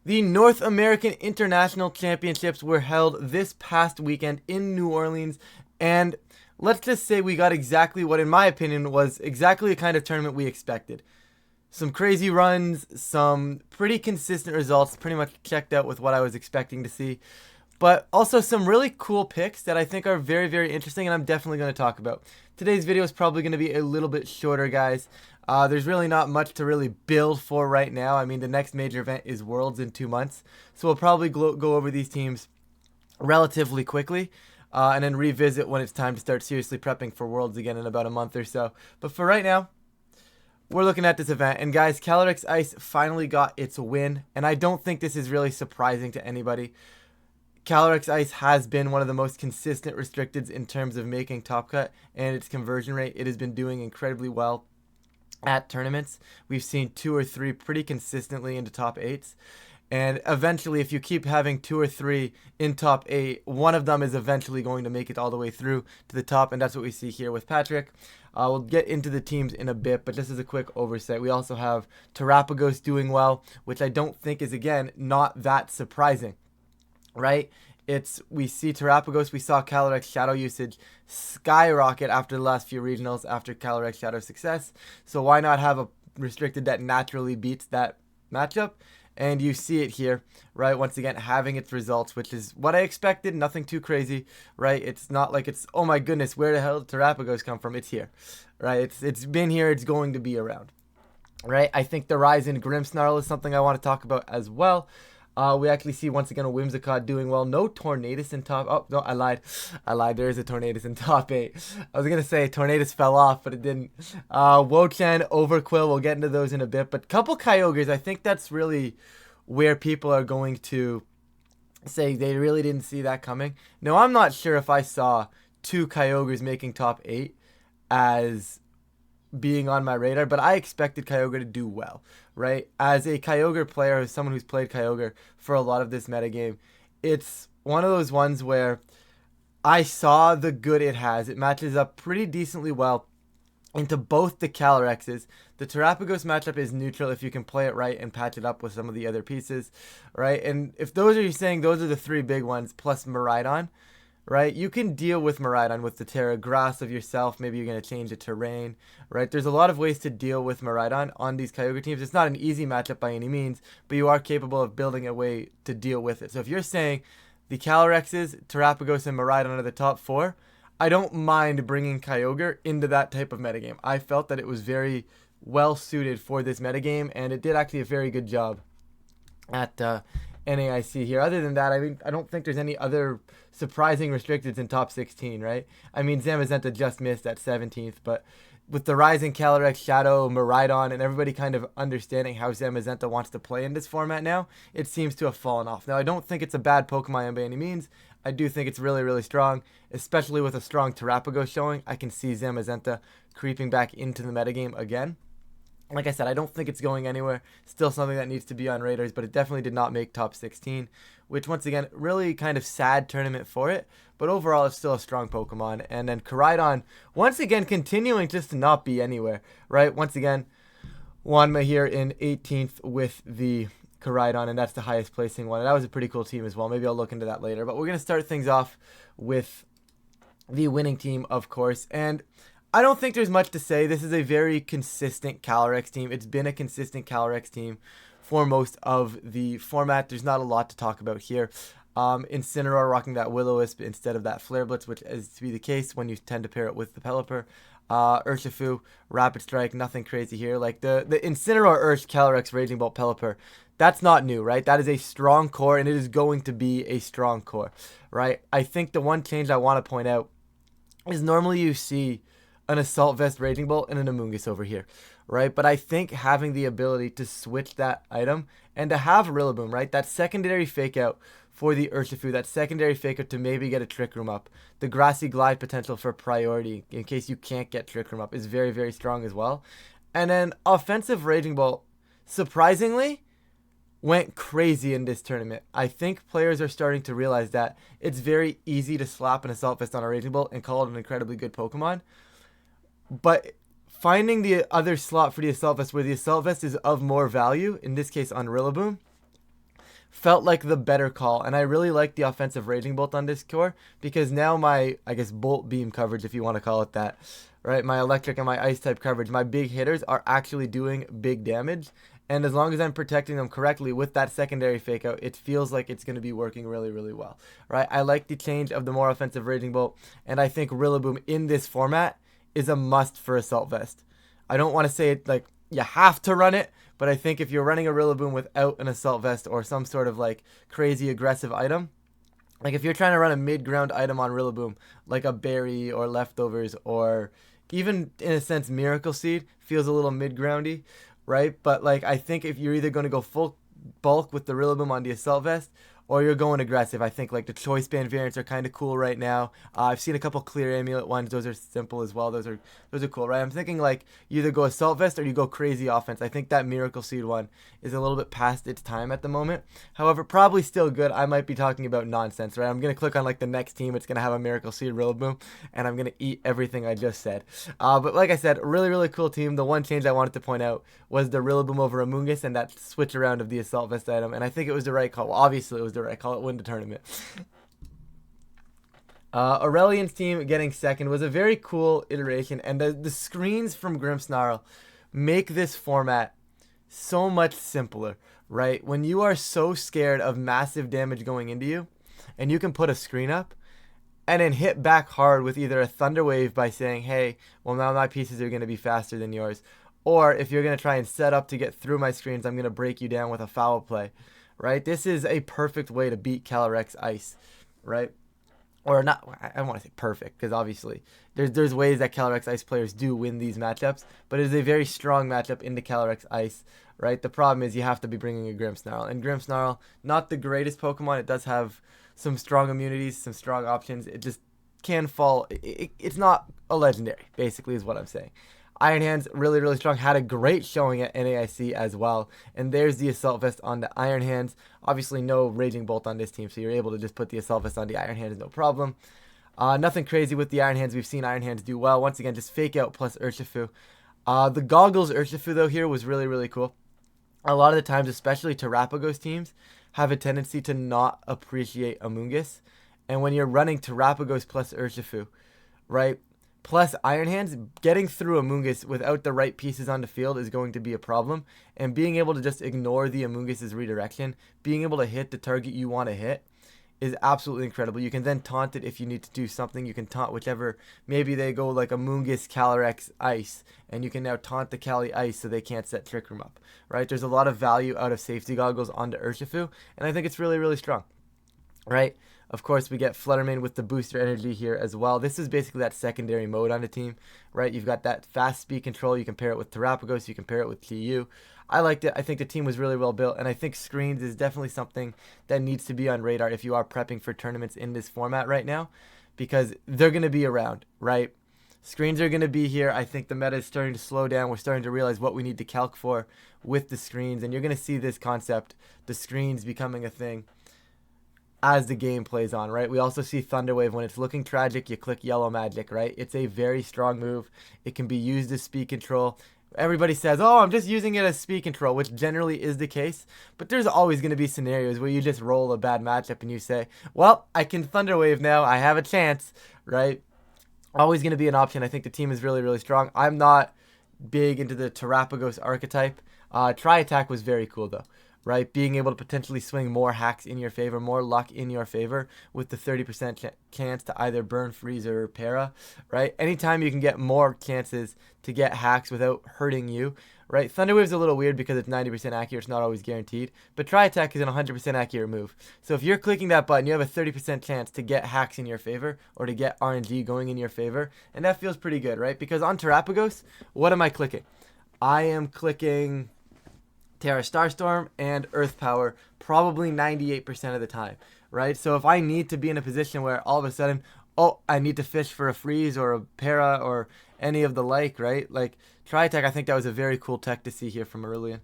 The North American International Championships were held this past weekend in New Orleans, and let's just say we got exactly what, in my opinion, was exactly the kind of tournament we expected. Some crazy runs, some pretty consistent results, pretty much checked out with what I was expecting to see, but also some really cool picks that I think are very, very interesting, and I'm definitely going to talk about. Today's video is probably going to be a little bit shorter, guys. There's really not much to really build for right now. I mean, the next major event is Worlds in 2 months, so we'll probably go over these teams relatively quickly, and then revisit when it's time to start seriously prepping for Worlds again in about a month or so. But for right now, we're looking at this event, and guys, Calyrex Ice finally got its win, and I don't think this is really surprising to anybody. Calyrex Ice has been one of the most consistent restricteds in terms of making top cut and its conversion rate. It has been doing incredibly well at tournaments. We've seen 2 or 3 pretty consistently into top 8s. And eventually, if you keep having 2 or 3 in top 8, one of them is eventually going to make it all the way through to the top. And that's what we see here with Patrick. We'll get into the teams in a bit, but just as a quick oversight, we also have Terapagos doing well, which I don't think is, again, not that surprising, right? We see Terapagos, we saw Calyrex Shadow usage skyrocket after the last few regionals, after Calyrex Shadow success. So why not have a restricted that naturally beats that matchup? And you see it here, right? Once again, having its results, which is what I expected. Nothing too crazy, right? It's not like it's, oh my goodness, where the hell did Terapagos come from? It's here, right? It's been here. It's going to be around, right? I think the rise in Grimmsnarl is something I want to talk about as well. We actually see once again a Whimsicott doing well. No Tornadus in top. Oh no, I lied. There is a Tornadus in top 8. I was gonna say Tornadus fell off, but it didn't. Wo-Chan, Overquill. We'll get into those in a bit. But couple Kyogres. I think that's really where people are going to say they really didn't see that coming. Now I'm not sure if I saw 2 Kyogres making top 8 as being on my radar, but I expected Kyogre to do well, right? As a Kyogre player, as someone who's played Kyogre for a lot of this metagame, it's one of those ones where I saw the good it has. It matches up pretty decently well into both the Calyrexes. The Terapagos matchup is neutral if you can play it right and patch it up with some of the other pieces, right? And if those are you saying those are the 3 big ones plus Miraidon, right? You can deal with Miraidon with the Terra Grass of yourself. Maybe you're going to change the terrain, right? There's a lot of ways to deal with Miraidon on these Kyogre teams. It's not an easy matchup by any means, but you are capable of building a way to deal with it. So if you're saying the Calyrexes, Terapagos, and Miraidon are the top 4, I don't mind bringing Kyogre into that type of metagame. I felt that it was very well suited for this metagame, and it did actually a very good job at NAIC here. Other than that, I mean, I don't think there's any other surprising restricteds in top 16, right? I mean, Zamazenta just missed at 17th, but with the rising Calyrex, Shadow, Miraidon, and everybody kind of understanding how Zamazenta wants to play in this format now, it seems to have fallen off. Now, I don't think it's a bad Pokemon by any means. I do think it's really, really strong, especially with a strong Terapagos showing. I can see Zamazenta creeping back into the metagame again. Like I said, I don't think it's going anywhere. Still something that needs to be on radars, but it definitely did not make top 16, which once again, really kind of sad tournament for it. But overall, it's still a strong Pokemon. And then Koraidon, once again, continuing just to not be anywhere, right? Once again, Wanma here in 18th with the Koraidon, and that's the highest placing one. And that was a pretty cool team as well. Maybe I'll look into that later. But we're going to start things off with the winning team, of course. And I don't think there's much to say. This is a very consistent Calyrex team. It's been a consistent Calyrex team for most of the format. There's not a lot to talk about here. Incineroar rocking that Will-O-Wisp instead of that Flare Blitz, which is to be the case when you tend to pair it with the Pelipper. Urshifu, Rapid Strike, nothing crazy here. Like the Incineroar, Ursh, Calyrex, Raging Bolt, Pelipper, that's not new, right? That is a strong core, and it is going to be a strong core, right? I think the one change I want to point out is normally you see an Assault Vest, Raging Bolt, and an Amoonguss over here, right? But I think having the ability to switch that item and to have Rillaboom, right? That secondary fake out for the Urshifu, that secondary fake out to maybe get a Trick Room up. The Grassy Glide potential for priority in case you can't get Trick Room up is very, very strong as well. And then offensive Raging Bolt, surprisingly, went crazy in this tournament. I think players are starting to realize that it's very easy to slap an Assault Vest on a Raging Bolt and call it an incredibly good Pokemon. But finding the other slot for the Assault Vest where the Assault Vest is of more value, in this case on Rillaboom, felt like the better call, and I really like the offensive Raging Bolt on this core, because now my, I guess, Bolt Beam coverage, if you want to call it that, right, my electric and my ice type coverage, my big hitters are actually doing big damage, and as long as I'm protecting them correctly with that secondary fake out, it feels like it's going to be working really, really well, right? I like the change of the more offensive Raging Bolt, and I think Rillaboom in this format is a must for Assault Vest. I don't want to say it like you have to run it, but I think if you're running a Rillaboom without an Assault Vest or some sort of like crazy aggressive item, like if you're trying to run a mid-ground item on Rillaboom, like a Berry or Leftovers, or even in a sense Miracle Seed feels a little mid-groundy, right? But like I think if you're either going to go full bulk with the Rillaboom on the Assault Vest, or you're going aggressive. I think like the choice band variants are kind of cool right now. I've seen a couple clear amulet ones. Those are simple as well. Those are cool, right? I'm thinking like you either go Assault Vest or you go crazy offense. I think that Miracle Seed one is a little bit past its time at the moment. However, probably still good. I might be talking about nonsense, right? I'm going to click on like the next team. It's going to have a Miracle Seed Rillaboom, and I'm going to eat everything I just said. But like I said, really, really cool team. The one change I wanted to point out was the Rillaboom over Amoonguss and that switch around of the Assault Vest item, and I think it was the right call. Well, obviously it was the right call. It win the tournament. Aurelian's team getting second was a very cool iteration, and the screens from Grimmsnarl make this format so much simpler, right? When you are so scared of massive damage going into you, and you can put a screen up and then hit back hard with either a Thunder Wave by saying, hey, well, now my pieces are going to be faster than yours, or if you're going to try and set up to get through my screens, I'm going to break you down with a foul play, right? This is a perfect way to beat Calyrex Ice, right? Or not, I don't want to say perfect, because obviously there's ways that Calyrex Ice players do win these matchups, but it is a very strong matchup into Calyrex Ice, right? The problem is you have to be bringing a Grimmsnarl, and Grimmsnarl, not the greatest Pokemon. It does have some strong immunities, some strong options. It just can fall. It's not a legendary, basically, is what I'm saying. Iron Hands, really, really strong. Had a great showing at NAIC as well. And there's the Assault Vest on the Iron Hands. Obviously, no Raging Bolt on this team, so you're able to just put the Assault Vest on the Iron Hands, no problem. Nothing crazy with the Iron Hands. We've seen Iron Hands do well. Once again, just Fake Out plus Urshifu. The Goggles Urshifu, though, here was really, really cool. A lot of the times, especially Terrapagos teams, have a tendency to not appreciate Amoonguss. And when you're running Terrapagos plus Urshifu, right, plus Iron Hands, getting through Amoonguss without the right pieces on the field is going to be a problem. And being able to just ignore the Amoonguss's redirection, being able to hit the target you want to hit, is absolutely incredible. You can then taunt it if you need to do something. You can taunt whichever, maybe they go like Amoonguss, Calyrex, Ice, and you can now taunt the Cali Ice so they can't set Trick Room up, right? There's a lot of value out of Safety Goggles onto Urshifu, and I think it's really, really strong, right? Of course, we get Fluttermane with the booster energy here as well. This is basically that secondary mode on the team, right? You've got that fast speed control. You can pair it with Terrapagos. You can pair it with TU. I liked it. I think the team was really well built, and I think screens is definitely something that needs to be on radar if you are prepping for tournaments in this format right now, because they're going to be around, right? Screens are going to be here. I think the meta is starting to slow down. We're starting to realize what we need to calc for with the screens, and you're going to see this concept, the screens, becoming a thing as the game plays on, right? We also see Thunder Wave. When it's looking tragic, you click Yellow Magic, right? It's a very strong move. It can be used as speed control. Everybody says, oh, I'm just using it as speed control, which generally is the case. But there's always going to be scenarios where you just roll a bad matchup and you say, well, I can Thunder Wave now. I have a chance, right? Always going to be an option. I think the team is really, really strong. I'm not big into the Terrapagos archetype. Tri-Attack was very cool, though, right? Being able to potentially swing more hacks in your favor, more luck in your favor with the 30% chance to either burn, freeze, or para, right? Anytime you can get more chances to get hacks without hurting you, right? Thunder Wave's a little weird because it's 90% accurate. It's not always guaranteed. But Tri-Attack is an 100% accurate move. So if you're clicking that button, you have a 30% chance to get hacks in your favor or to get RNG going in your favor. And that feels pretty good, right? Because on Terrapagos, what am I clicking? I am clicking Terra Starstorm and Earth Power probably 98% of the time, right? So if I need to be in a position where all of a sudden, oh, I need to fish for a freeze or a para or any of the like, right? Like Tri-Attack, I think that was a very cool tech to see here from Aurelian.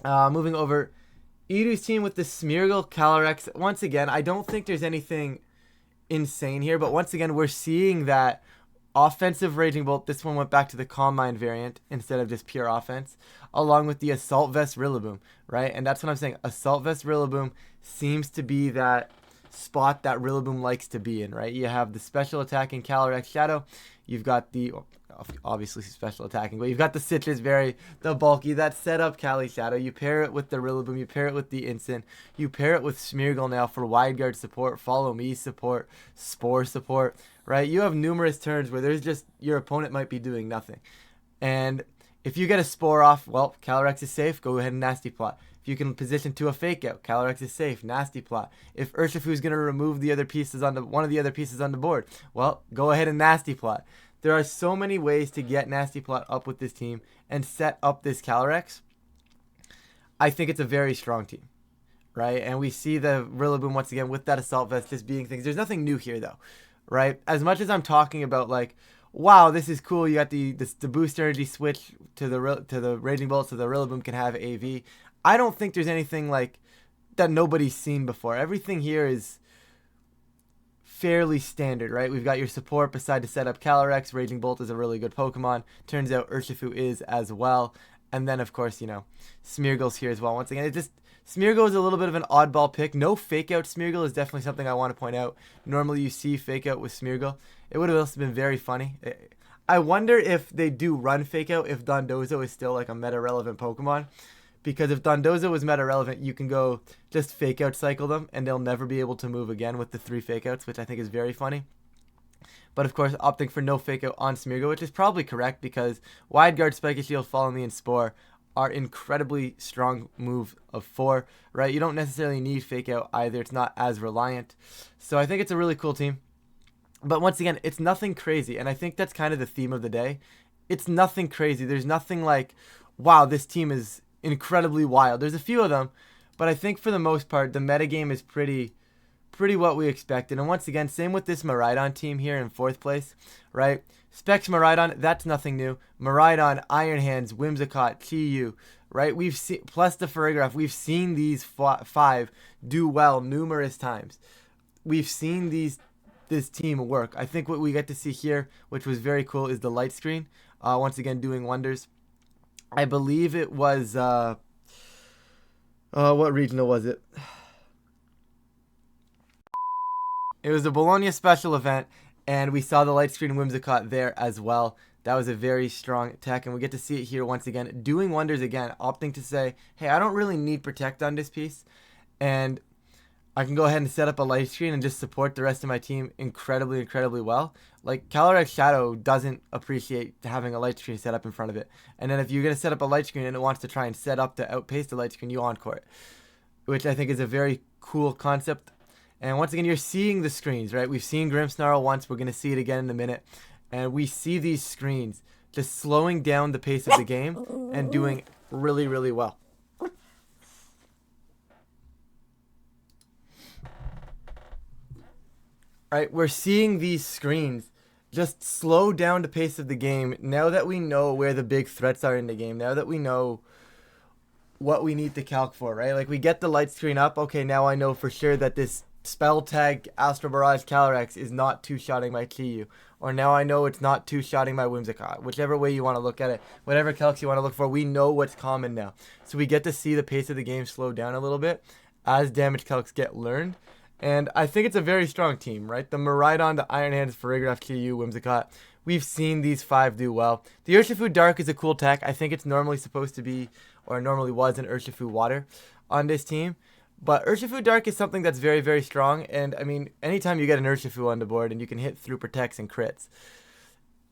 Moving over, Edu's team with the Smeargle Calyrex. Once again, I don't think there's anything insane here, but once again, we're seeing that offensive Raging Bolt. This one went back to the Combine variant instead of just pure offense, along with the Assault Vest Rillaboom, right? And that's what I'm saying. Assault Vest Rillaboom seems to be that spot that Rillaboom likes to be in, right? You have the special attacking Calyrex Shadow. You've got the, obviously special attacking, but you've got the Citrus Berry, the bulky, that setup Cali Shadow. You pair it with the Rillaboom, you pair it with the Instant, you pair it with Smeargle now for wide guard support, follow me support, spore support, right? You have numerous turns where there's just, your opponent might be doing nothing. And if you get a spore off, well, Calyrex is safe, go ahead and nasty plot. If you can position to a fake out, Calyrex is safe, nasty plot. If Urshifu is going to remove the other pieces on the, one of the other pieces on the board, well, go ahead and nasty plot. There are so many ways to get nasty plot up with this team and set up this Calyrex. I think it's a very strong team, right? And we see the Rillaboom once again with that Assault Vest just being things. There's nothing new here though, right? As much as I'm talking about like, wow, this is cool. You got the boost energy switch to the Raging Bolt so the Rillaboom can have AV. I don't think there's anything like that nobody's seen before. Everything here is fairly standard, right? We've got your support beside to set up Calyrex. Raging Bolt is a really good Pokemon. Turns out Urshifu is as well. And then, of course, you know, Smeargle's here as well. Once again, it just, Smeargle is a little bit of an oddball pick. No fake out Smeargle is definitely something I want to point out. Normally you see fake out with Smeargle. It would have also been very funny. I wonder if they do run fake out if Dondozo is still like a meta relevant Pokemon. Because if Dondozo was meta relevant, you can go just fake out cycle them and they'll never be able to move again with the 3 fake outs, which I think is very funny. But of course, opting for no fake out on Smeargle, which is probably correct because Wide Guard, Spiky Shield, Follow Me, and Spore are incredibly strong move of 4, right? You don't necessarily need fake out either. It's not as reliant. So I think it's a really cool team. But once again, it's nothing crazy. And I think that's kind of the theme of the day. It's nothing crazy. There's nothing like, wow, this team is incredibly wild. There's a few of them, but I think for the most part, the metagame is pretty what we expected. And once again, same with this Miraidon team here in 4th place, right? Specs Miraidon, that's nothing new. Miraidon, Iron Hands, Whimsicott, Chi-Yu, right? We've seen, plus the Farigiraf, we've seen these 5 do well numerous times. We've seen this team work. I think what we get to see here, which was very cool, is the light screen. Once again, doing wonders. I believe it was, what regional was it? It was the Bologna special event, and we saw the light screen Whimsicott there as well. That was a very strong tech, and we get to see it here once again, doing wonders again, opting to say, hey, I don't really need Protect on this piece, and I can go ahead and set up a light screen and just support the rest of my team incredibly well. Like, Calyrex Shadow doesn't appreciate having a light screen set up in front of it. And then if you're going to set up a light screen and it wants to try and set up to outpace the light screen, you encore it. Which I think is a very cool concept. And once again, you're seeing the screens, right? We've seen Grimmsnarl once. We're going to see it again in a minute. And we see these screens just slowing down the pace of the game and doing really well. Right, we're seeing these screens just slow down the pace of the game now that we know where the big threats are in the game, now that we know what we need to calc for, right? Like, we get the light screen up, okay, now I know for sure that this spell tag Astro Barrage Calyrex is not two-shotting my Chi-Yu, or now I know it's not two-shotting my Whimsicott, whichever way you want to look at it, whatever calcs you want to look for, we know what's common now. So we get to see the pace of the game slow down a little bit as damage calcs get learned. And I think it's a very strong team, right? The Miraidon, the Iron Hands, Farigiraf, Chi-Yu, Whimsicott. We've seen these 5 do well. The Urshifu Dark is a cool tech. I think it's normally supposed to be, or normally was, an Urshifu Water on this team. But Urshifu Dark is something that's very strong. And, I mean, anytime you get an Urshifu on the board and you can hit through protects and crits,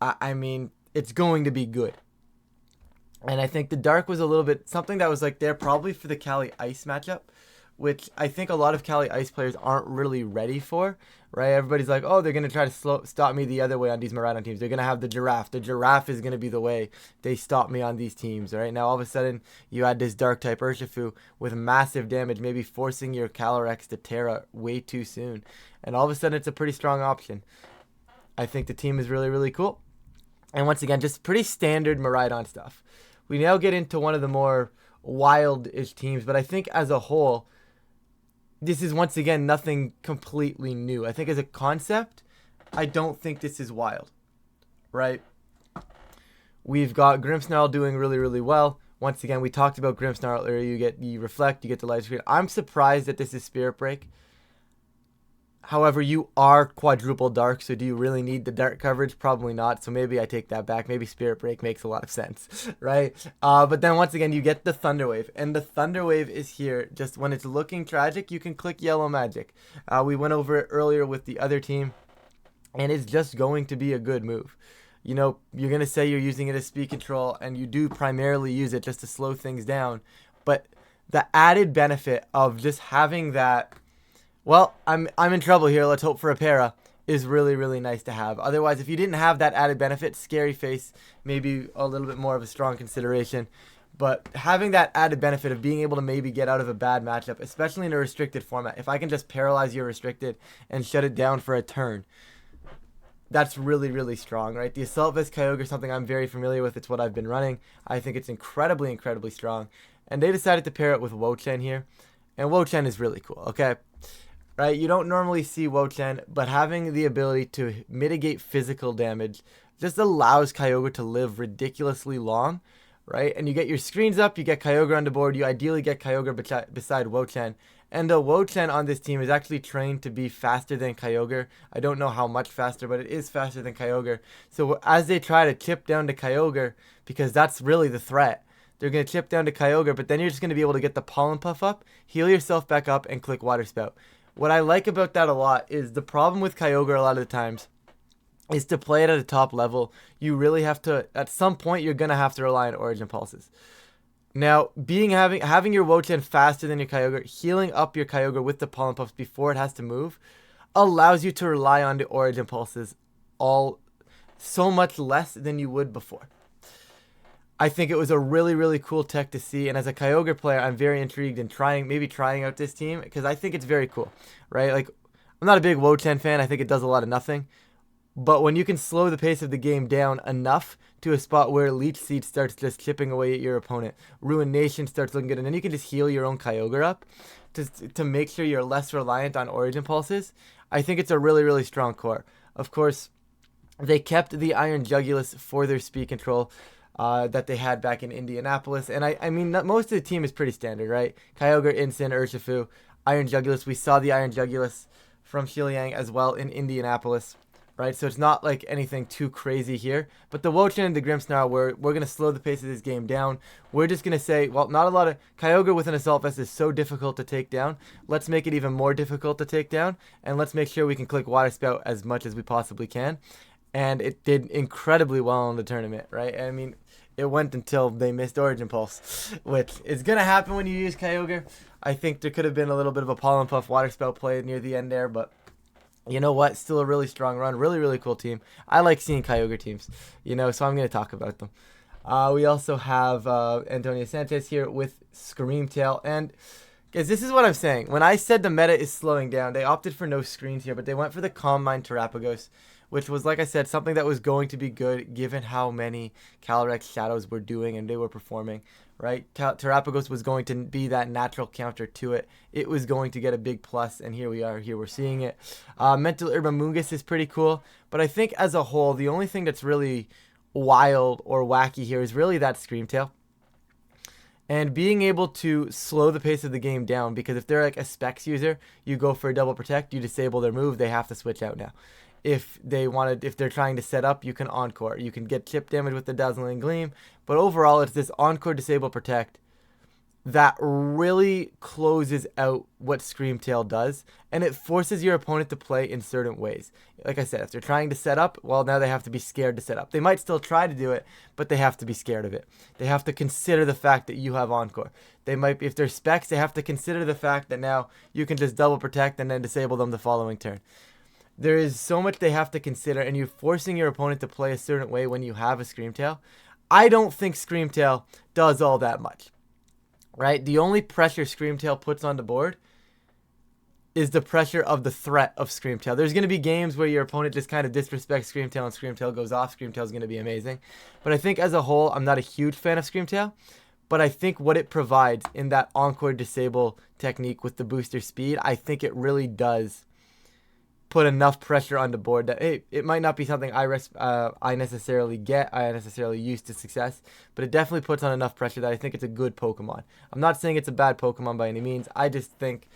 I mean, it's going to be good. And I think the Dark was a little bit something that was like there probably for the Cali Ice matchup, which I think a lot of Cali Ice players aren't really ready for, right? Everybody's like, oh, they're going to try to stop me the other way on these Miraidon teams. They're going to have the Giraffe. The Giraffe is going to be the way they stop me on these teams, right? Now, all of a sudden, you add this Dark-type Urshifu with massive damage, maybe forcing your Calyrex to Terra way too soon. And all of a sudden, it's a pretty strong option. I think the team is really cool. And once again, just pretty standard Miraidon stuff. We now get into one of the more wild-ish teams, but I think as a whole, this is once again nothing completely new. I think as a concept, I don't think this is wild. right? We've got Grimmsnarl doing really, really well. Once again, we talked about Grimmsnarl earlier. You reflect, you get the light screen. I'm surprised that this is Spirit Break. However, you are quadruple dark, so do you really need the dark coverage? Probably not, so maybe I take that back. Maybe Spirit Break makes a lot of sense, right? But then once again, you get the Thunder Wave, and the Thunder Wave is here. Just when it's looking tragic, you can click Yellow Magic. We went over it earlier with the other team, and it's just going to be a good move. You know, you're going to say you're using it as speed control, and you do primarily use it just to slow things down, but the added benefit of just having that... Well, I'm in trouble here. Let's hope for a para is really, really nice to have. Otherwise, if you didn't have that added benefit, Scary Face maybe a little bit more of a strong consideration. But having that added benefit of being able to maybe get out of a bad matchup, especially in a restricted format, if I can just paralyze your restricted and shut it down for a turn, that's really, really strong, right? The Assault Vest Kyogre is something I'm very familiar with. It's what I've been running. I think it's incredibly, incredibly strong. And they decided to pair it with Wo-Chen here. And Wo-Chen is really cool, okay? Right, you don't normally see Wo-Chen, but having the ability to mitigate physical damage just allows Kyogre to live ridiculously long, right? And you get your screens up, you get Kyogre on the board, you ideally get Kyogre beside Wo-Chen. And the Wo-Chen on this team is actually trained to be faster than Kyogre. I don't know how much faster, but it is faster than Kyogre. So as they try to chip down to Kyogre, because that's really the threat, they're going to chip down to Kyogre, but then you're just going to be able to get the Pollen Puff up, heal yourself back up, and click Water Spout. What I like about that a lot is the problem with Kyogre a lot of the times is to play it at a top level. You really have to, at some point, you're going to have to rely on Origin Pulses. Now, having your Wo-Chen faster than your Kyogre, healing up your Kyogre with the Pollen Puffs before it has to move, allows you to rely on the Origin Pulses so much less than you would before. I think it was a really, really cool tech to see. And as a Kyogre player, I'm very intrigued in maybe trying out this team because I think it's very cool, right? Like, I'm not a big Wo-Chen fan. I think it does a lot of nothing. But when you can slow the pace of the game down enough to a spot where Leech Seed starts just chipping away at your opponent, Ruination starts looking good, and then you can just heal your own Kyogre up to make sure you're less reliant on Origin Pulses, I think it's a really, really strong core. Of course, they kept the Iron Jugulus for their speed control that they had back in Indianapolis. And I mean, most of the team is pretty standard, right? Kyogre, Incin, Urshifu, Iron Jugulus. We saw the Iron Jugulus from Xianyang as well in Indianapolis, right? So it's not like anything too crazy here. But the Wo-Chen and the Grimmsnarl, we're going to slow the pace of this game down. We're just going to say, well, not a lot of... Kyogre with an Assault Vest is so difficult to take down. Let's make it even more difficult to take down. And let's make sure we can click Water Spout as much as we possibly can. And it did incredibly well in the tournament, right? I mean, it went until they missed Origin Pulse, which is going to happen when you use Kyogre. I think there could have been a little bit of a Pollen Puff Water Spout play near the end there, but you know what? Still a really strong run. Really, really cool team. I like seeing Kyogre teams, you know, so I'm going to talk about them. We also have Antonio Sanchez here with Screamtail. And guys, this is what I'm saying. When I said the meta is slowing down, they opted for no screens here, but they went for the Calm Mind Terapagos, which was, like I said, something that was going to be good given how many Calyrex Shadows were doing and they were performing, right? Terapagos was going to be that natural counter to it. It was going to get a big plus, and here we are. Here we're seeing it. Mental Urbamungus is pretty cool, but I think as a whole, the only thing that's really wild or wacky here is really that Screamtail. And being able to slow the pace of the game down, because if they're like a Specs user, you go for a double protect, you disable their move, they have to switch out now. If they're trying to set up, you can Encore. You can get chip damage with the Dazzling Gleam, but overall it's this Encore, Disable, Protect that really closes out what Screamtail does, and it forces your opponent to play in certain ways. Like I said, if they're trying to set up, well, now they have to be scared to set up. They might still try to do it, but they have to be scared of it. They have to consider the fact that you have Encore. They might be, if they're Specs, they have to consider the fact that now you can just double protect and then disable them the following turn. There is so much they have to consider, and you're forcing your opponent to play a certain way when you have a Screamtail. I don't think Screamtail does all that much, right? The only pressure Screamtail puts on the board is the pressure of the threat of Screamtail. There's going to be games where your opponent just kind of disrespects Screamtail and Screamtail goes off. Screamtail is going to be amazing. But I think as a whole, I'm not a huge fan of Screamtail. But I think what it provides in that Encore Disable technique with the booster speed, I think it really does put enough pressure on the board that, hey, it might not be something I necessarily use to success, but it definitely puts on enough pressure that I think it's a good Pokemon. I'm not saying it's a bad Pokemon by any means. I just think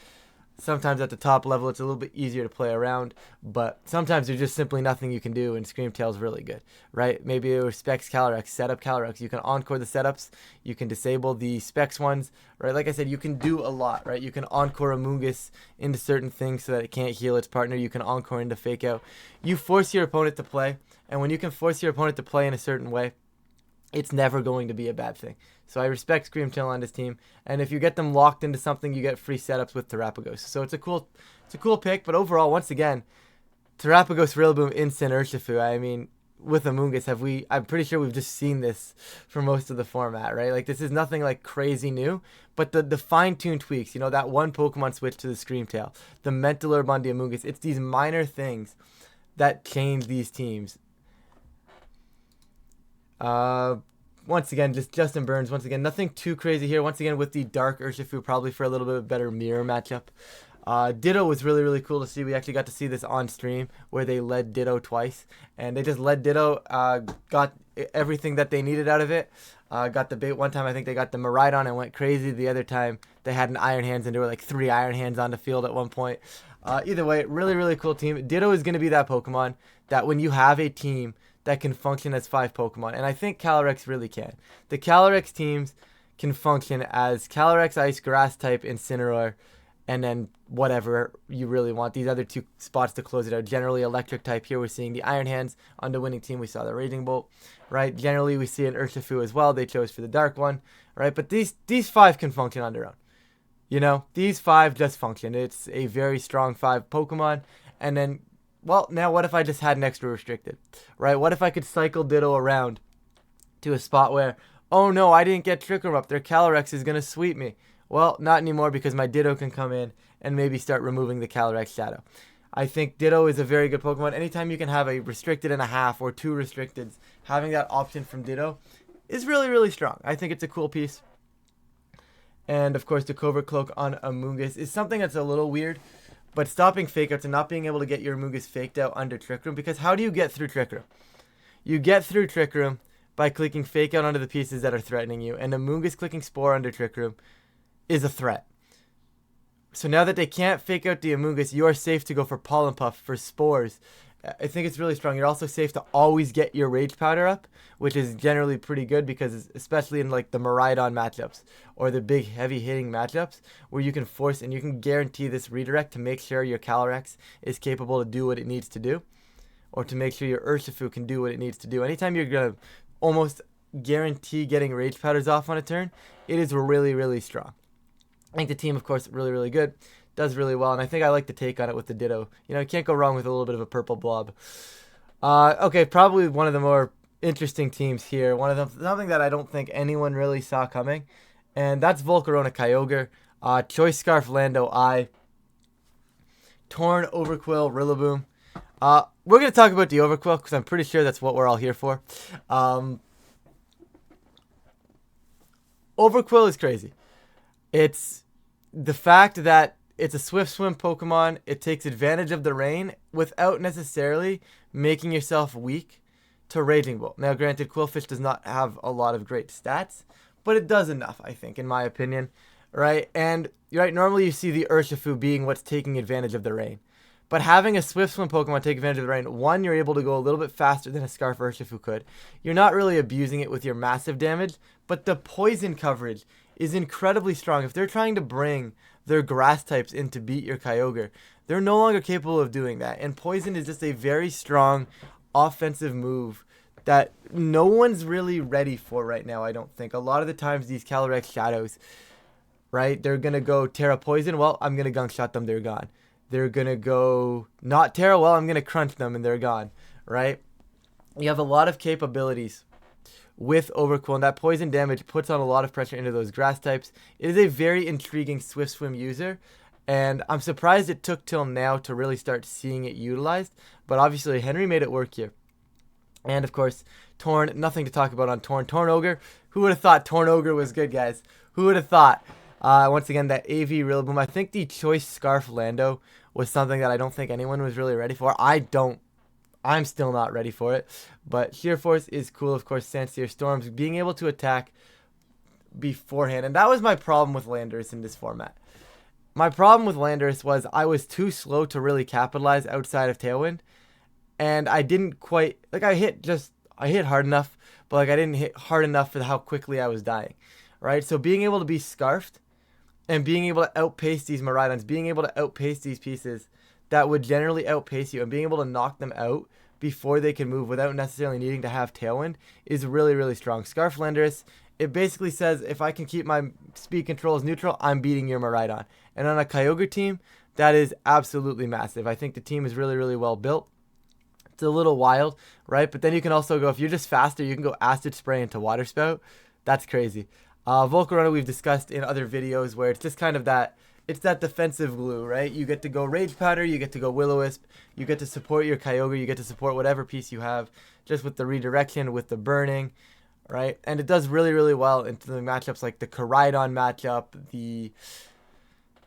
sometimes at the top level it's a little bit easier to play around, but sometimes there's just simply nothing you can do, and Screamtail's really good, right? Maybe it respects Calyrex, set up Calyrex. You can encore the setups, you can disable the specs ones, right? Like I said, you can do a lot, right? You can encore Amoonguss into certain things so that it can't heal its partner. You can encore into Fake Out. You force your opponent to play, and when you can force your opponent to play in a certain way, it's never going to be a bad thing. So I respect Screamtail on this team, and if you get them locked into something, you get free setups with Terapagos. So it's a cool pick. But overall, once again, Terapagos, Rillaboom, Instant, Urshifu. I mean, with Amoonguss, I'm pretty sure we've just seen this for most of the format, right? Like, this is nothing like crazy new, but the fine-tuned tweaks, you know, that one Pokemon switch to the Screamtail, the Mental Herb on the Amoonguss, it's these minor things that change these teams. Once again, just Justin Burns. Once again, nothing too crazy here. Once again, with the Dark Urshifu, probably for a little bit better mirror matchup. Ditto was really, really cool to see. We actually got to see this on stream where they led Ditto twice. And they just led Ditto, got everything that they needed out of it. Got the bait one time. I think they got the Miraidon and went crazy. The other time, they had an Iron Hands, and there were like 3 Iron Hands on the field at one point. Either way, really, really cool team. Ditto is going to be that Pokemon that when you have a team that can function as 5 Pokemon, and I think Calyrex really can. The Calyrex teams can function as Calyrex, Ice, Grass type, Incineroar, and then whatever you really want. These other 2 spots to close it out. Generally Electric type. Here we're seeing the Iron Hands. On the winning team we saw the Raging Bolt, right? Generally we see an Urshifu as well. They chose for the Dark one, right? But these 5 can function on their own. You know, these 5 just function. It's a very strong 5 Pokemon, and then, well, now what if I just had an extra restricted, right? What if I could cycle Ditto around to a spot where, oh no, I didn't get Trick Room up. Their Calyrex is going to sweep me. Well, not anymore, because my Ditto can come in and maybe start removing the Calyrex shadow. I think Ditto is a very good Pokemon. Anytime you can have a restricted and a half or 2 restricteds, having that option from Ditto is really, really strong. I think it's a cool piece. And of course, the Covert Cloak on Amoonguss is something that's a little weird. But stopping Fake Outs and not being able to get your Amoonguss faked out under Trick Room, because how do you get through Trick Room? You get through Trick Room by clicking Fake Out onto the pieces that are threatening you, and Amoonguss clicking Spore under Trick Room is a threat. So now that they can't fake out the Amoonguss, you are safe to go for Pollen Puff, for Spores. I think it's really strong. You're also safe to always get your Rage Powder up, which is generally pretty good, because especially in like the Miraidon matchups or the big heavy hitting matchups where you can force and you can guarantee this redirect to make sure your Calyrex is capable to do what it needs to do, or to make sure your Urshifu can do what it needs to do. Anytime you're going to almost guarantee getting Rage Powders off on a turn, it is really, really strong. I think the team, of course, really, really good. Does really well, and I think I like the take on it with the Ditto. You know, you can't go wrong with a little bit of a purple blob. Okay, probably one of the more interesting teams here. One of them, something that I don't think anyone really saw coming, and that's Volcarona Kyogre, Choice Scarf Lando I, Torn Overquill Rillaboom. We're going to talk about the Overquill, because I'm pretty sure that's what we're all here for. Overquill is crazy. It's the fact that it's a Swift Swim Pokemon. It takes advantage of the rain without necessarily making yourself weak to Raging Bolt. Now, granted, Quillfish does not have a lot of great stats, but it does enough, I think, in my opinion, right? And, right, normally you see the Urshifu being what's taking advantage of the rain. But having a Swift Swim Pokemon take advantage of the rain, one, you're able to go a little bit faster than a Scarf Urshifu could. You're not really abusing it with your massive damage, but the poison coverage is incredibly strong. If they're trying to bring their grass types in to beat your Kyogre, they're no longer capable of doing that. And poison is just a very strong offensive move that no one's really ready for right now, I don't think. A lot of the times these Calyrex Shadows, right, they're going to go Terra Poison. Well, I'm going to Gunk Shot them, they're gone. They're going to go not Terra, well, I'm going to Crunch them, and they're gone, right? You have a lot of capabilities with Overquill, and that poison damage puts on a lot of pressure into those grass types. It is a very intriguing Swift Swim user, and I'm surprised it took till now to really start seeing it utilized, but obviously Henry made it work here. And of course, Torn, nothing to talk about on Torn. Torn Ogre, who would have thought Torn Ogre was good, guys? Who would have thought? Once again, that AV Rillaboom. I think the Choice Scarf Lando was something that I don't think anyone was really ready for. I'm still not ready for it. But Sheer Force is cool. Of course, Sandseer Storms being able to attack beforehand. And that was my problem with Landorus in this format. My problem with Landorus was I was too slow to really capitalize outside of Tailwind. And I didn't quite, like, I hit hard enough, but like I didn't hit hard enough for how quickly I was dying, right? So being able to be scarfed and being able to outpace these Miraidons, being able to outpace these pieces that would generally outpace you, and being able to knock them out before they can move without necessarily needing to have Tailwind is really, really strong. Scarf Landorus, it basically says if I can keep my speed controls neutral, I'm beating your Miraidon. And on a Kyogre team, that is absolutely massive. I think the team is really, really well built. It's a little wild, right? But then you can also go, if you're just faster, you can go Acid Spray into Water Spout. That's crazy. Volcarona we've discussed in other videos where it's just kind of that, it's that defensive glue, right? You get to go Rage Powder, you get to go Will-O-Wisp, you get to support your Kyogre, you get to support whatever piece you have, just with the redirection, with the burning, right? And it does really, really well into the matchups like the Koraidon matchup, the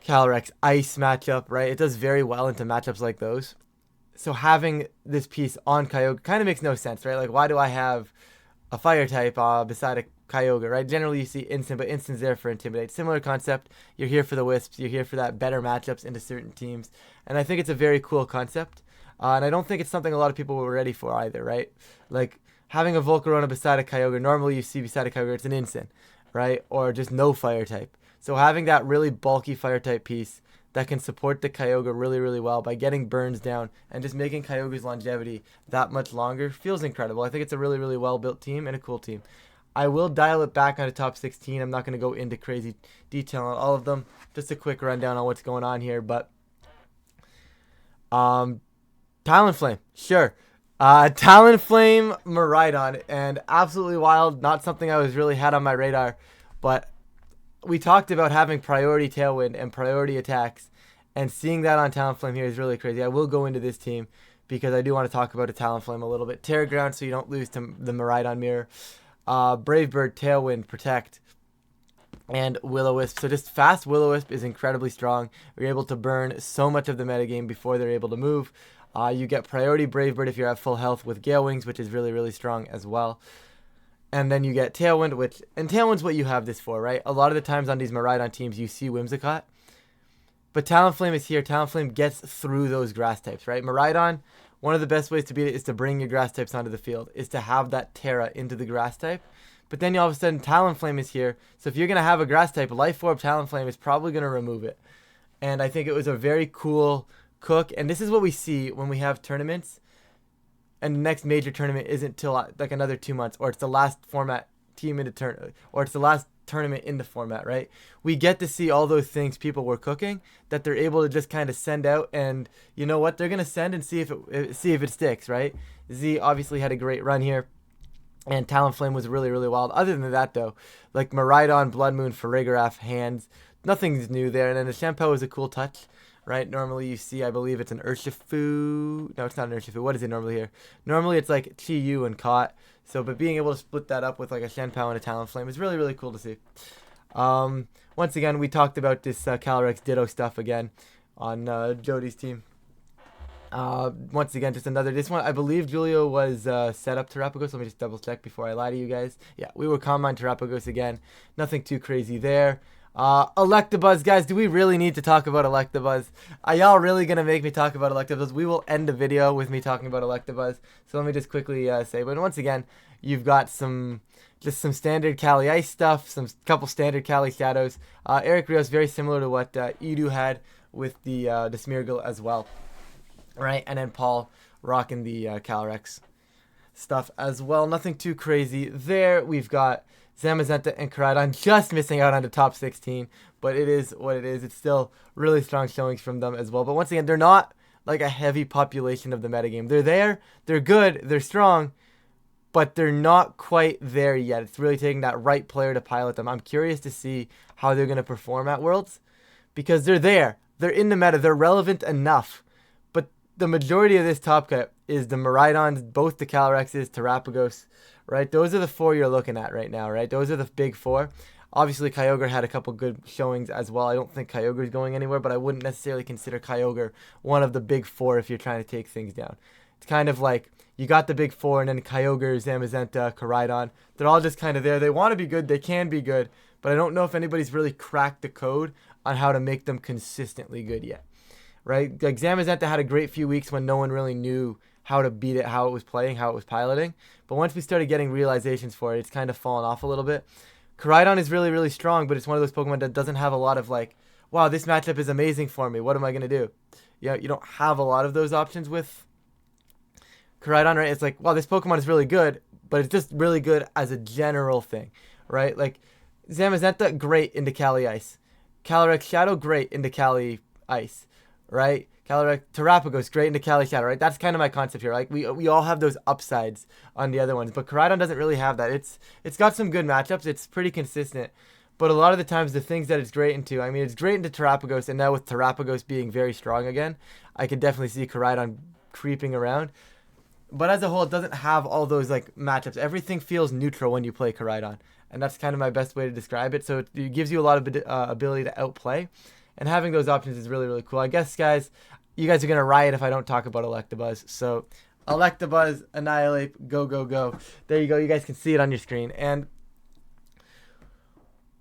Calyrex Ice matchup, right? It does very well into matchups like those. So having this piece on Kyogre kind of makes no sense, right? Like, why do I have a fire type beside a Kyogre, right? Generally, you see Instant, but Instant's there for Intimidate. Similar concept. You're here for the Wisps. You're here for that better matchups into certain teams. And I think it's a very cool concept. And I don't think it's something a lot of people were ready for either, right? Like, having a Volcarona beside a Kyogre, normally you see beside a Kyogre, it's an Instant, right? Or just no fire type. So having that really bulky fire type piece that can support the Kyogre really, really well by getting burns down and just making Kyogre's longevity that much longer feels incredible. I think it's a really, really well-built team and a cool team. I will dial it back onto top 16. I'm not going to go into crazy detail on all of them. Just a quick rundown on what's going on here. But Talonflame, sure. Talonflame Miraidon, and absolutely wild. Not something I was really had on my radar, but we talked about having priority Tailwind and priority attacks, and seeing that on Talonflame here is really crazy. I will go into this team because I do want to talk about a Talonflame a little bit. Terra Ground so you don't lose to the Miraidon Mirror. Brave Bird, Tailwind, Protect, and Will-O-Wisp. So just fast Will-O-Wisp is incredibly strong. You're able to burn so much of the metagame before they're able to move. You get priority Brave Bird if you're at full health with Gale Wings, which is really, really strong as well. And then you get Tailwind, and Tailwind's what you have this for, right? A lot of the times on these Miraidon teams, you see Whimsicott. But Talonflame is here. Talonflame gets through those grass types, right? Miraidon, one of the best ways to beat it is to bring your grass types onto the field, is to have that Terra into the grass type. But then all of a sudden, Talonflame is here. So if you're going to have a grass type, Life Orb Talonflame is probably going to remove it. And I think it was a very cool cook. And this is what we see when we have tournaments. And the next major tournament isn't till like another 2 months, or it's the last format team into turn, or it's the last tournament in the format, right? We get to see all those things people were cooking that they're able to just kind of send out, and you know what? They're gonna send and see if it sticks, right? Z obviously had a great run here, and Talonflame was really, really wild. Other than that, though, like Miraidon, Blood Moon, Farigiraf, Hands, nothing's new there. And then the Shampoo is a cool touch. Right, normally you see, I believe it's an Urshifu. No, it's not an Urshifu. What is it normally here? Normally it's like Chi-Yu and Caught. So, but being able to split that up with like a Shenpao and a Talonflame is really, really cool to see. Once again, we talked about this Calyrex Ditto stuff again on Jody's team. Once again, just another. This one, I believe Julio was set up Terapagos. Let me just double check before I lie to you guys. Yeah, we were Combine Terapagos again. Nothing too crazy there. Electabuzz, guys, do we really need to talk about Electabuzz? Are y'all really going to make me talk about Electabuzz? We will end the video with me talking about Electabuzz. So let me just quickly say, but once again, you've got just some standard Cali Ice stuff, couple standard Cali Shadows. Eric Rios, very similar to what Edu had with the Smeargle as well. Right, and then Paul rocking the Calyrex stuff as well. Nothing too crazy there. We've got Zamazenta and Koraidon just missing out on the top 16, but it is what it is. It's still really strong showings from them as well. But once again, they're not like a heavy population of the metagame. They're there, they're good, they're strong, but they're not quite there yet. It's really taking that right player to pilot them. I'm curious to see how they're going to perform at Worlds, because they're there. They're in the meta. They're relevant enough. But the majority of this top cut is the Miraidons, both the Calyrexes, Terapagos, right? Those are the four you're looking at right now, right? Those are the big four. Obviously, Kyogre had a couple good showings as well. I don't think Kyogre is going anywhere, but I wouldn't necessarily consider Kyogre one of the big four if you're trying to take things down. It's kind of like you got the big four, and then Kyogre, Zamazenta, Koraidon. They're all just kind of there. They want to be good. They can be good, but I don't know if anybody's really cracked the code on how to make them consistently good yet. Right? Like Zamazenta had a great few weeks when no one really knew how to beat it, how it was playing, how it was piloting. But once we started getting realizations for it, it's kind of fallen off a little bit. Koraidon is really, really strong, but it's one of those Pokemon that doesn't have a lot of like, wow, this matchup is amazing for me. What am I going to do? You don't have a lot of those options with Koraidon, right? It's like, wow, this Pokemon is really good, but it's just really good as a general thing, right? Like, Zamazenta, great into Cali Ice. Calyrex Shadow, great into Cali Ice, right? Calyrex Terrapagos, great into Cali Shadow, right? That's kind of my concept here. Like, we all have those upsides on the other ones, but Koraidon doesn't really have that. It's got some good matchups. It's pretty consistent, but a lot of the times the things that it's great into, I mean, it's great into Terrapagos, and now with Terrapagos being very strong again, I could definitely see Koraidon creeping around. But as a whole, it doesn't have all those like matchups. Everything feels neutral when you play Koraidon, and that's kind of my best way to describe it. So it gives you a lot of ability to outplay, and having those options is really, really cool. I guess, guys, you guys are gonna riot if I don't talk about Electabuzz. So Electabuzz, Annihilate, go, go, go. There you go. You guys can see it on your screen, and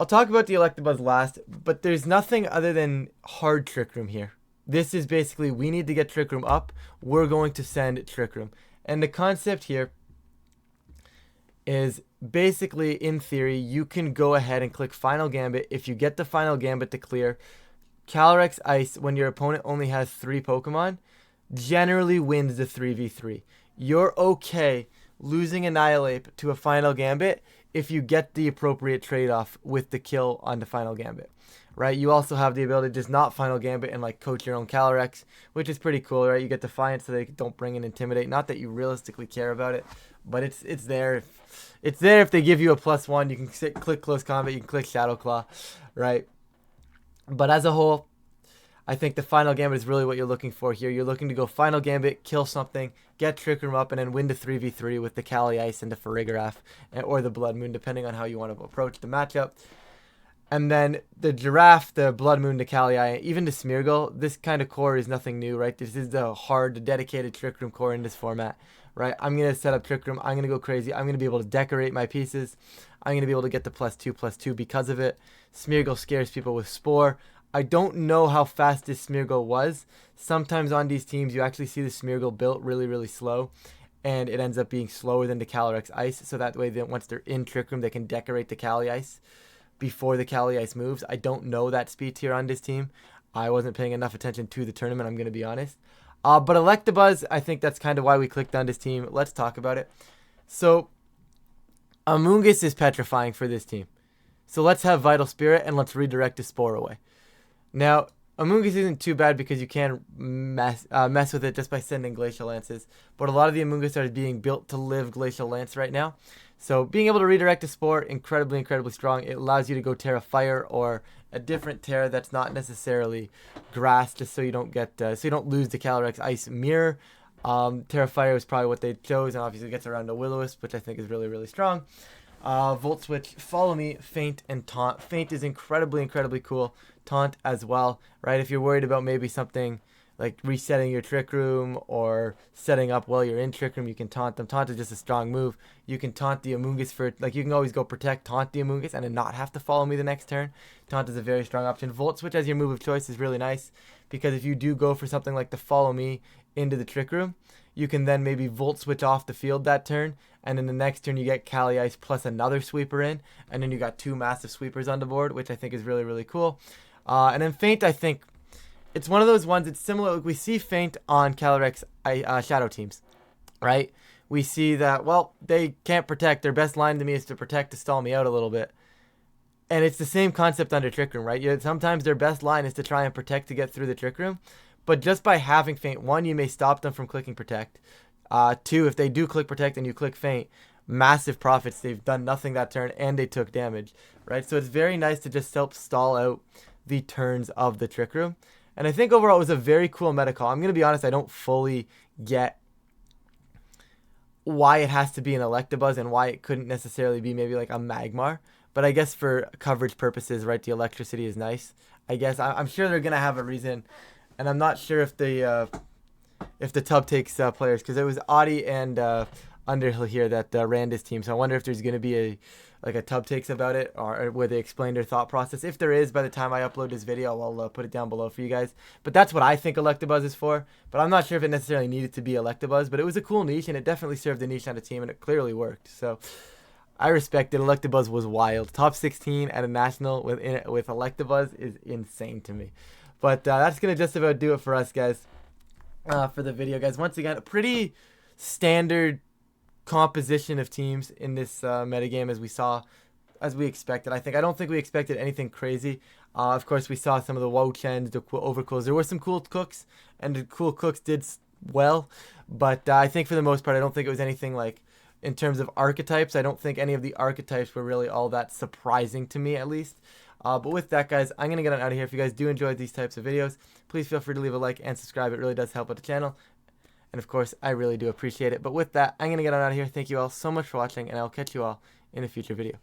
I'll talk about the Electabuzz last. But there's nothing other than hard Trick Room here. This is basically, we need to get Trick Room up. We're going to send Trick Room. And the concept here is basically, in theory, you can go ahead and click Final Gambit. If you get the Final Gambit to clear, Calyrex Ice, when your opponent only has 3 Pokemon, generally wins the 3v3. You're okay losing Annihilate to a Final Gambit if you get the appropriate trade-off with the kill on the Final Gambit. Right, you also have the ability to just not Final Gambit and like coach your own Calyrex, which is pretty cool, right? You get Defiance so they don't bring in Intimidate. Not that you realistically care about it, but it's there. It's there if they give you a +1. You can click Close Combat, you can click Shadow Claw, right? But as a whole, I think the Final Gambit is really what you're looking for here. You're looking to go Final Gambit, kill something, get Trick Room up, and then win the 3v3 with the Cali Ice and the Farigiraf or the Blood Moon, depending on how you want to approach the matchup. And then the Giraffe, the Blood Moon, the Cali-Eye, even the Smeargle, this kind of core is nothing new, right? This is the hard, dedicated Trick Room core in this format, right? I'm going to set up Trick Room. I'm going to go crazy. I'm going to be able to decorate my pieces. I'm going to be able to get the +2/+2 because of it. Smeargle scares people with Spore. I don't know how fast this Smeargle was. Sometimes on these teams, you actually see the Smeargle built really, really slow, and it ends up being slower than the Calyrex Ice, so that way, once they're in Trick Room, they can decorate the Cali Ice before the Cali Ice moves. I don't know that speed tier on this team. I wasn't paying enough attention to the tournament, I'm going to be honest. But Electabuzz, I think that's kind of why we clicked on this team. Let's talk about it. So, Amoonguss is petrifying for this team. So let's have Vital Spirit and let's redirect the Spore away. Now, Amoonguss isn't too bad because you can mess with it just by sending Glacial Lances. But a lot of the Amoonguss are being built to live Glacial Lance right now. So being able to redirect a Spore, incredibly, incredibly strong. It allows you to go Terra Fire or a different Terra that's not necessarily Grass, just so you don't get so you don't lose the Calyrex Ice Mirror. Terra Fire is probably what they chose, and obviously gets around to Will-O-Wisp, which I think is really, really strong. Volt Switch, Follow Me, Feint, and Taunt. Feint is incredibly, incredibly cool. Taunt as well, right? If you're worried about maybe something like resetting your Trick Room or setting up while you're in Trick Room, you can taunt them. Taunt is just a strong move. You can taunt the Amoonguss for, like, you can always go Protect, taunt the Amoonguss, and then not have to Follow Me the next turn. Taunt is a very strong option. Volt Switch as your move of choice is really nice, because if you do go for something like the Follow Me into the Trick Room, you can then maybe Volt Switch off the field that turn, and then the next turn you get Cali Ice plus another sweeper in, and then you got 2 massive sweepers on the board, which I think is really, really cool. And then Feint, I think, it's one of those ones, it's similar, like we see Feint on Calyrex Shadow teams, right? We see that, well, they can't protect. Their best line to me is to protect to stall me out a little bit. And it's the same concept under Trick Room, right? Sometimes their best line is to try and protect to get through the Trick Room. But just by having Feint, 1, you may stop them from clicking Protect. 2, if they do click Protect and you click Feint, massive profits. They've done nothing that turn and they took damage, right? So it's very nice to just help stall out the turns of the Trick Room. And I think overall it was a very cool meta call. I'm going to be honest, I don't fully get why it has to be an Electabuzz and why it couldn't necessarily be maybe like a Magmar. but I guess for coverage purposes, right, the electricity is nice. I guess I'm sure they're gonna have a reason, and I'm not sure if the Tub takes players, because it was Audie and Underhill here that ran this team. So I wonder if there's gonna be a Tub takes about it, or where they explain their thought process. If there is, by the time I upload this video, I'll put it down below for you guys. But that's what I think Electabuzz is for. But I'm not sure if it necessarily needed to be Electabuzz. But it was a cool niche, and it definitely served the niche on the team, and it clearly worked. So I respect it. Electabuzz was wild. Top 16 at a national with Electabuzz is insane to me. But that's gonna just about do it for us, guys. For the video, guys. Once again, a pretty standard composition of teams in this metagame, as we expected. I don't think we expected anything crazy. Of course, we saw some of the Wochens, the Overcools. There were some cool cooks, and the cool cooks did well, but I think for the most part, I don't think it was anything like, in terms of archetypes, I don't think any of the archetypes were really all that surprising to me, at least. But with that, guys, I'm going to get on out of here. If you guys do enjoy these types of videos, please feel free to leave a like and subscribe. It really does help out the channel. And of course, I really do appreciate it. But with that, I'm going to get on out of here. Thank you all so much for watching, and I'll catch you all in a future video.